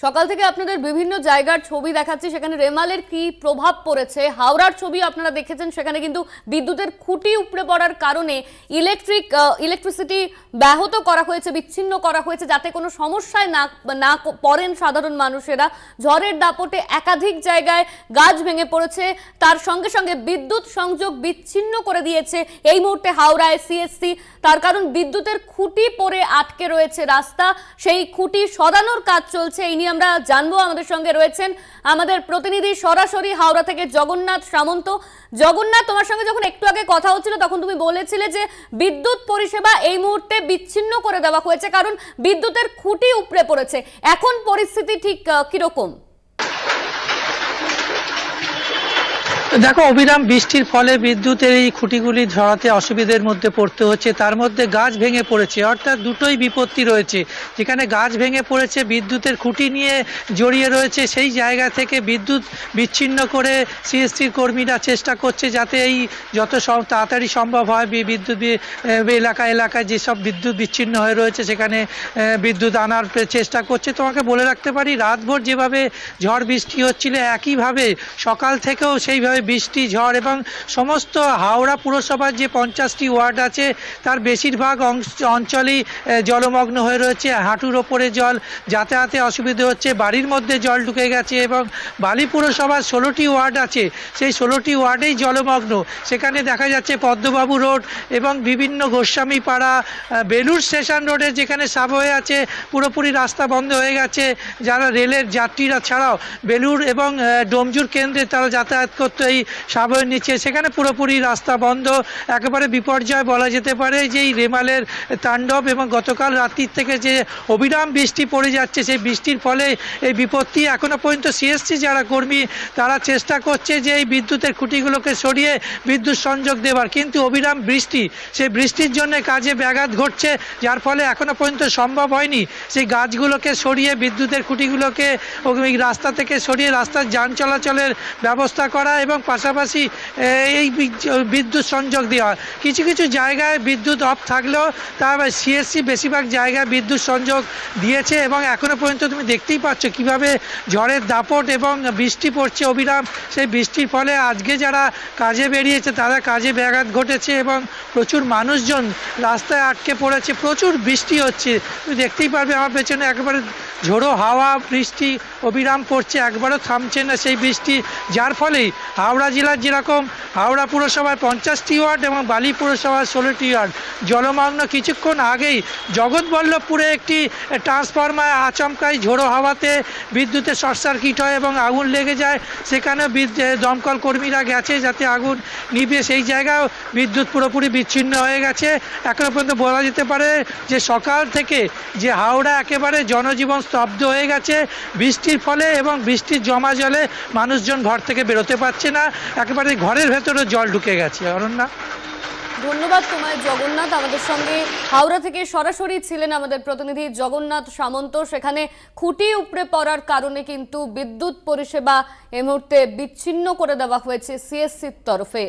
সকাল থেকে আপনাদের বিভিন্ন জায়গার ছবি দেখাচ্ছি, সেখানে রেমালের কি প্রভাব পড়েছে। হাওড়ার ছবি আপনারা দেখেছেন, সেখানে কিন্তু বিদ্যুতের খুঁটি উপড়ে পড়ার কারণে ইলেকট্রিসিটি ব্যাহত করা হয়েছে, বিচ্ছিন্ন করা হয়েছে, যাতে কোনো সমস্যায় না পড়েন সাধারণ মানুষেরা। ঝড়ের দাপটে একাধিক জায়গায় গাছ ভেঙে পড়েছে, তার সঙ্গে সঙ্গে বিদ্যুৎ সংযোগ বিচ্ছিন্ন করে দিয়েছে এই মুহূর্তে হাওড়ায় সিএসসি। তার কারণ বিদ্যুতের খুঁটি পড়ে আটকে রয়েছে রাস্তা, সেই খুঁটি সরানোর কাজ চলছে। এই নিয়ে আমরা জানবো। আমাদের সঙ্গে রয়েছেন আমাদের প্রতিনিধি সরাসরি হাওড়া থেকে জগন্নাথ সামন্ত। জগন্নাথ, তোমার সঙ্গে যখন একটু আগে কথা হচ্ছিল তখন তুমি বলেছিলে যে বিদ্যুৎ পরিষেবা এই মুহূর্তে বিচ্ছিন্ন করে দেওয়া হয়েছে কারণ বিদ্যুতের খুঁটি উপড়ে পড়েছে। এখন পরিস্থিতি ঠিক কিরকম? দেখো, অবিরাম বৃষ্টির ফলে বিদ্যুতের এই খুঁটিগুলি ধরাতে অসুবিধার মধ্যে পড়তে হচ্ছে। তার মধ্যে গাছ ভেঙে পড়েছে, অর্থাৎ দুটোই বিপত্তি রয়েছে। যেখানে গাছ ভেঙে পড়েছে, বিদ্যুতের খুঁটি নিয়ে জড়িয়ে রয়েছে, সেই জায়গা থেকে বিদ্যুৎ বিচ্ছিন্ন করে সিএসসির কর্মীরা চেষ্টা করছে যাতে এই যত তাড়াতাড়ি সম্ভব হয় বিদ্যুৎ এলাকায় যেসব বিদ্যুৎ বিচ্ছিন্ন হয়ে রয়েছে সেখানে বিদ্যুৎ আনার চেষ্টা করছে। তোমাকে বলে রাখতে পারি, রাতভর যেভাবে ঝড় বৃষ্টি হচ্ছিল, একইভাবে সকাল থেকেও সেইভাবে বৃষ্টি ঝড় এবং সমস্ত হাওড়া পুরসভার যে 50টি ওয়ার্ড আছে তার বেশিরভাগ অঞ্চলই জলমগ্ন হয়ে রয়েছে। হাঁটুর ওপরে জল, যাতায়াতে অসুবিধে হচ্ছে, বাড়ির মধ্যে জল ঢুকে গেছে এবং বালি পুরসভার 16টি ওয়ার্ড আছে, সেই 16টি ওয়ার্ডেই জলমগ্ন। সেখানে দেখা যাচ্ছে পদ্মবাবু রোড এবং বিভিন্ন গোস্বামী পাড়া, বেলুড় স্টেশন রোডে যেখানে সাবওয়ে আছে পুরোপুরি রাস্তা বন্ধ হয়ে গেছে। যারা রেলের যাত্রীরা ছাড়াও বেলুড় এবং ডোমজুর কেন্দ্রে তারা যাতায়াত করতো এই সাবওয়ের নিচে, সেখানে পুরোপুরি রাস্তা বন্ধ। একেবারে বিপর্যয় বলা যেতে পারে যে এই রেমালের তাণ্ডব এবং গতকাল রাত্রির থেকে যে অবিরাম বৃষ্টি পড়ে যাচ্ছে, সেই বৃষ্টির ফলে এই বিপত্তি। এখনো পর্যন্ত সিএসসি যারা কর্মী তারা চেষ্টা করছে যে এই বিদ্যুতের খুঁটিগুলোকে সরিয়ে বিদ্যুৎ সংযোগ দেওয়ার, কিন্তু অবিরাম বৃষ্টি, সেই বৃষ্টির জন্য কাজে ব্যাঘাত ঘটছে, যার ফলে এখনো পর্যন্ত সম্ভব হয়নি সেই গাছগুলোকে সরিয়ে বিদ্যুতের খুঁটিগুলোকে ওই রাস্তা থেকে সরিয়ে রাস্তার যান চলাচলের ব্যবস্থা করা এবং পাশাপাশি এই বিদ্যুৎ সংযোগ দেওয়া। কিছু কিছু জায়গায় বিদ্যুৎ অফ থাকলেও তা সিএসসি বেশিরভাগ জায়গায় বিদ্যুৎ সংযোগ দিয়েছে এবং এখনও পর্যন্ত তুমি দেখতেই পাচ্ছ কীভাবে ঝড়ের দাপট এবং বৃষ্টি পড়ছে অবিরাম। সেই বৃষ্টির ফলে আজকে যারা কাজে বেরিয়েছে তারা কাজে ব্যাঘাত ঘটেছে এবং প্রচুর মানুষজন রাস্তায় আটকে পড়েছে। প্রচুর বৃষ্টি হচ্ছে, তুমি দেখতেই পারবে আমার পেছনে একেবারে ঝোড়ো হাওয়া, বৃষ্টি অবিরাম পড়ছে, একবারও থামছে না সেই বৃষ্টি। যার ফলেই হাওড়া জেলার যেরকম হাওড়া পুরসভার 50টি ওয়ার্ড এবং বালি পুরসভার 16টি ওয়ার্ড জলমগ্ন। কিছুক্ষণ আগেই জগৎবল্লভপুরে একটি ট্রান্সফরমার আচমকাই ঝোড়ো হাওয়াতে বিদ্যুতের শর্ট সার্কিট হয় এবং আগুন লেগে যায়। সেখানে দমকল কর্মীরা গেছে যাতে আগুন নিভিয়ে, সেই জায়গায় বিদ্যুৎ পুরোপুরি বিচ্ছিন্ন হয়ে গেছে। এখনো পর্যন্ত বলা যেতে পারে যে সকাল থেকে যে হাওড়া একেবারে জনজীবন স্তব্ধ হয়ে গেছে বৃষ্টির ফলে এবং বৃষ্টির জমা জলে মানুষজন ঘর থেকে বেরোতে পারছে না, একেবারে ঘরের ভেতরে জল ঢুকে গেছে। অরণ্যা, ধন্যবাদ তোমায় জগন্নাথ। আমাদের সঙ্গে হাওড়া থেকে সরাসরি ছিলেন আমাদের প্রতিনিধি জগন্নাথ সামন্ত। সেখানে খুঁটি উপড়ে পড়ার কারণে কিন্তু বিদ্যুৎ পরিষেবা এই মুহূর্তে বিচ্ছিন্ন করে দেওয়া হয়েছে সিএসসির তরফে।